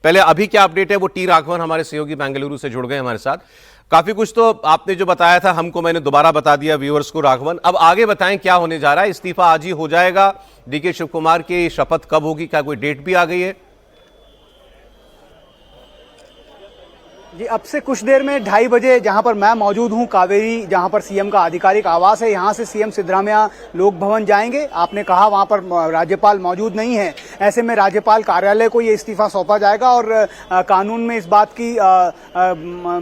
पहले अभी क्या अपडेट है वो टी राघवन हमारे सहयोगी बेंगलुरु से जुड़ गए हमारे साथ। काफी कुछ तो आपने जो बताया था हमको, मैंने दोबारा बता दिया व्यूअर्स को। राघवन, अब आगे बताएं क्या होने जा रहा है? इस्तीफा आज ही हो जाएगा? डीके शिव कुमार की शपथ कब होगी? क्या कोई डेट भी आ गई है? जी, अब से कुछ देर में 2:30 बजे जहां पर मैं मौजूद हूं, कावेरी, जहां पर सीएम का आधिकारिक आवास है, यहां से सीएम सिद्धरामैया लोक भवन जाएंगे। आपने कहा वहां पर राज्यपाल मौजूद नहीं है, ऐसे में राज्यपाल कार्यालय को ये इस्तीफा सौंपा जाएगा। और कानून में इस बात की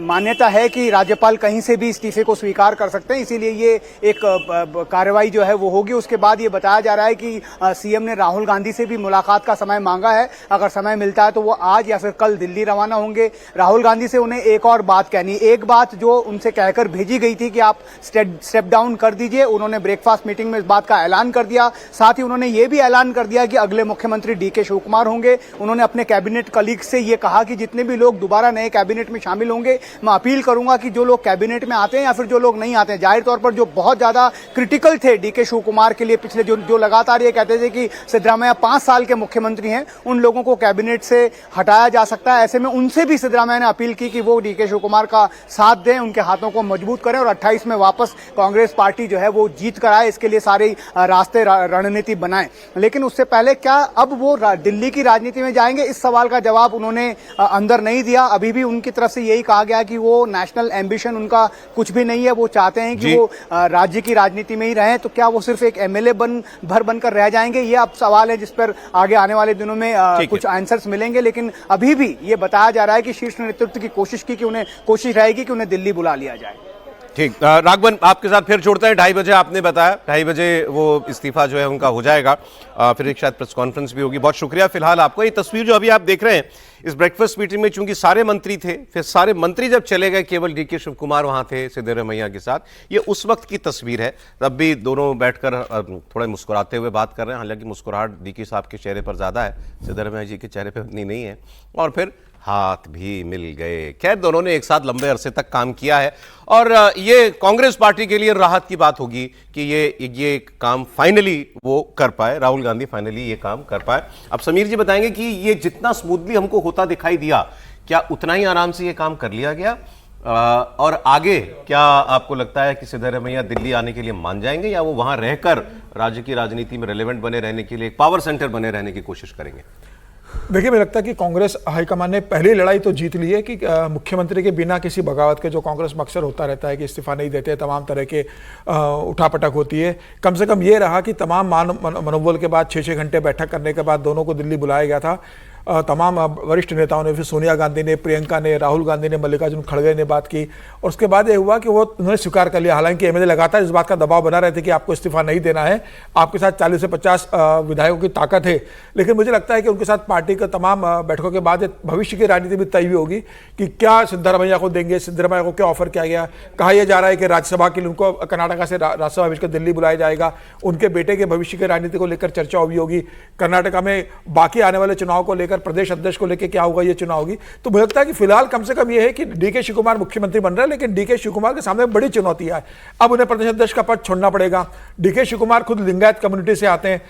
मान्यता है कि राज्यपाल कहीं से भी इस्तीफे को स्वीकार कर सकते हैं, इसीलिए ये एक कार्रवाई जो है वो होगी। उसके बाद ये बताया जा रहा है कि सीएम ने राहुल गांधी से भी मुलाकात का समय मांगा है। अगर समय मिलता है तो वो आज या फिर कल दिल्ली रवाना होंगे। राहुल गांधी से उन्हें एक और बात कहनी, एक बात जो उनसे कहकर भेजी गई थी कि आप स्टेप डाउन कर दीजिए, उन्होंने ब्रेकफास्ट मीटिंग में इस बात का ऐलान कर दिया। साथ ही उन्होंने ये भी ऐलान कर दिया कि अगले मुख्यमंत्री डीके शिव कुमार होंगे। उन्होंने अपने कैबिनेट कलीग से ये कहा कि जितने भी लोग दोबारा नए कैबिनेट में शामिल होंगे, मैं अपील करूंगा कि जो लोग कैबिनेट में आते हैं या फिर जो लोग नहीं आते हैं, जाहिर तौर पर जो बहुत ज्यादा क्रिटिकल थे डीके शिव कुमार के लिए पिछले जो लगातार ये कहते थे कि सिद्धरामैया 5 साल के मुख्यमंत्री हैं, उन लोगों को कैबिनेट से हटाया जा सकता है। ऐसे में उनसे भी सिद्धरामैया ने अपील की कि वो डीके शिव कुमार का साथ दें, उनके हाथों को मजबूत करें और 28 में वापस कांग्रेस पार्टी जो है वो जीत कर आए, इसके लिए सारे रास्ते रणनीति बनाएं। लेकिन उससे पहले क्या अब वो दिल्ली की राजनीति में जाएंगे, इस सवाल का जवाब उन्होंने अंदर नहीं दिया। अभी भी उनकी तरफ से यही कहा गया कि वो नेशनल एम्बिशन उनका कुछ भी नहीं है, वो चाहते हैं कि वो राज्य की राजनीति में ही रहें। तो क्या वो सिर्फ एक एमएलए बनकर रह जाएंगे, ये अब सवाल है जिस पर आगे आने वाले दिनों में कुछ आंसर्स मिलेंगे। लेकिन अभी भी ये बताया जा रहा है कि शीर्ष नेतृत्व की कोशिश रहेगी कि उन्हें दिल्ली बुला लिया जाए। ठीक, राघवन आपके साथ फिर जोड़ते हैं। 2:30 बजे आपने बताया, 2:30 बजे वो इस्तीफा जो है उनका हो जाएगा। फिर एक शायद प्रेस कॉन्फ्रेंस भी होगी। बहुत शुक्रिया फिलहाल आपको। ये तस्वीर जो अभी आप देख रहे हैं, इस ब्रेकफास्ट मीटिंग में चूंकि सारे मंत्री थे, फिर सारे मंत्री जब चले गए, केवल डीके शिव कुमार वहां थे सिद्धरामैया के साथ। ये उस वक्त की तस्वीर है, तब भी दोनों बैठकर थोड़े मुस्कुराते हुए बात कर रहे हैं। हालांकि मुस्कुराहट डीके साहब के चेहरे पर ज्यादा है, सिद्धरामैया जी के चेहरे पर उतनी नहीं है। और फिर हाथ भी मिल गए। खैर, दोनों ने एक साथ लंबे अरसे तक काम किया है और ये कांग्रेस पार्टी के लिए राहत की बात होगी कि ये काम फाइनली वो कर पाए, राहुल गांधी फाइनली ये काम कर पाए। अब समीर जी बताएंगे कि ये जितना स्मूथली हमको होता दिखाई दिया, क्या उतना ही आराम से ये काम कर लिया गया? और आगे क्या आपको लगता है कि सिद्धरामैया दिल्ली आने के लिए मान जाएंगे या वो वहां रहकर राज्य की राजनीति में रेलेवेंट बने रहने के लिए, एक पावर सेंटर बने रहने की कोशिश करेंगे? देखिए, मुझे लगता है कि कांग्रेस हाईकमान ने पहली लड़ाई तो जीत ली है कि मुख्यमंत्री के बिना किसी बगावत के, जो कांग्रेस में अक्सर होता रहता है कि इस्तीफा नहीं देते, तमाम तरह के उठापटक होती है। कम से कम ये रहा कि तमाम मनोबल के बाद 6-6 घंटे बैठक करने के बाद दोनों को दिल्ली बुलाया गया था। तमाम वरिष्ठ नेताओं ने, फिर सोनिया गांधी ने, प्रियंका ने, राहुल गांधी ने, मल्लिकार्जुन खड़गे ने बात की और उसके बाद ये हुआ कि वो उन्होंने स्वीकार कर लिया। हालांकि एमएलए लगातार इस बात का दबाव बना रहे थे कि आपको इस्तीफा नहीं देना है, आपके साथ 40 से 50 विधायकों की ताकत है। लेकिन मुझे लगता है कि उनके साथ पार्टी के तमाम बैठकों के बाद भविष्य की राजनीति भी तय हुई होगी कि क्या सिद्धरामैया को देंगे, सिद्धरामैया को क्या ऑफर किया गया। कहा यह जा रहा है कि राज्यसभा के लिए उनको कर्नाटक से राज्यसभा भेजकर दिल्ली बुलाया जाएगा। उनके बेटे के भविष्य की राजनीति को लेकर चर्चा हुई होगी। कर्नाटक में बाकी आने वाले चुनाव को लेकर, प्रदेश अध्यक्ष को लेकर क्या होगा, ये चुनाव होगी। तो मुझे लगता है कि फिलहाल कम से कम ये है कि डीके शिव कुमार मुख्यमंत्री बन रहे हैं, लेकिन डीके शिव कुमार के सामने बड़ी चुनौती है। अब उन्हें प्रदेश अध्यक्ष का पद छोड़ना पड़ेगा। डीके शिव कुमार खुद लिंगायत कम्युनिटी से आते हैं,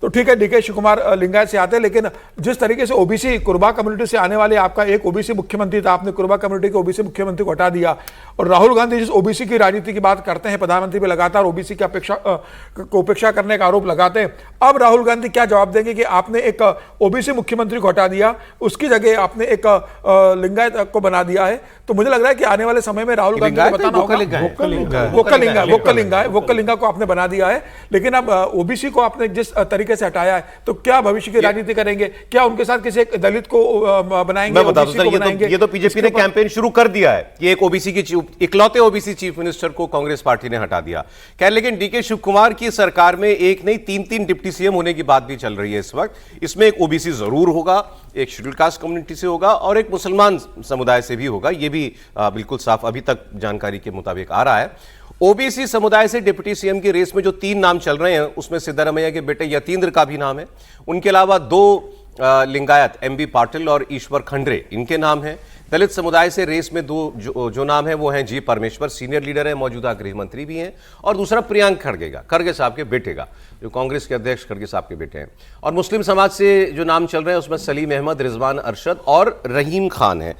तो ठीक है, डीके शिव कुमार लिंगायत से आते हैं, लेकिन जिस तरीके से ओबीसी कुर्बा कम्युनिटी से आने वाले आपका एक ओबीसी मुख्यमंत्री था, आपने कुर्बा कम्युनिटी के ओबीसी मुख्यमंत्री को हटा दिया। और राहुल गांधी जिस ओबीसी की राजनीति की बात करते हैं, प्रधानमंत्री पे लगातार ओबीसी की उपेक्षा करने का आरोप लगाते हैं। अब राहुल गांधी क्या जवाब देंगे कि आपने एक ओबीसी मुख्यमंत्री को हटा दिया, उसकी जगह आपने एक लिंगायत को बना दिया है। तो मुझे लग रहा है कि आने वाले समय में राहुल गांधी को बताना होगा, वोकलिंगा को आपने बना दिया है, लेकिन अब ओबीसी को आपने जिस तरीके से हटाया है, तो क्या भविष्य की राजनीति करेंगे? क्या उनके साथ किसी एक दलित को बनाएंगे? मैं बता दूं, ये तो बीजेपी ने कैंपेन शुरू कर दिया है कि एक ओबीसी की इकलौते ओबीसी चीफ मिनिस्टर को कांग्रेस पार्टी ने हटा दिया। खैर, लेकिन डीके शिव कुमार की सरकार में एक नहीं 3-3 डिप्टी सीएम होने की बात भी चल रही है इस वक्त। इसमें एक ओबीसी जरूर होगा, एक शेड्यूल कास्ट कम्युनिटी से होगा और एक मुसलमान समुदाय से भी होगा। यह भी बिल्कुल साफ अभी तक जानकारी के मुताबिक आ रहा है। ओबीसी समुदाय से डिप्टी सीएम की रेस में जो 3 नाम चल रहे हैं, उसमें सिद्धरामैया के बेटे यतींद्र का भी नाम है। उनके अलावा 2 लिंगायत एमबी पाटिल और ईश्वर खंडरे, इनके नाम हैं। दलित समुदाय से रेस में दो जो नाम है वो हैं जी परमेश्वर, सीनियर लीडर है, मौजूदा गृह मंत्री भी हैं, और दूसरा प्रियंक खड़गे साहब के बेटे का, जो कांग्रेस के अध्यक्ष खड़गे साहब के बेटे हैं। और मुस्लिम समाज से जो नाम चल रहे हैं उसमें सलीम अहमद, रिजवान अरशद और रहीम खान है।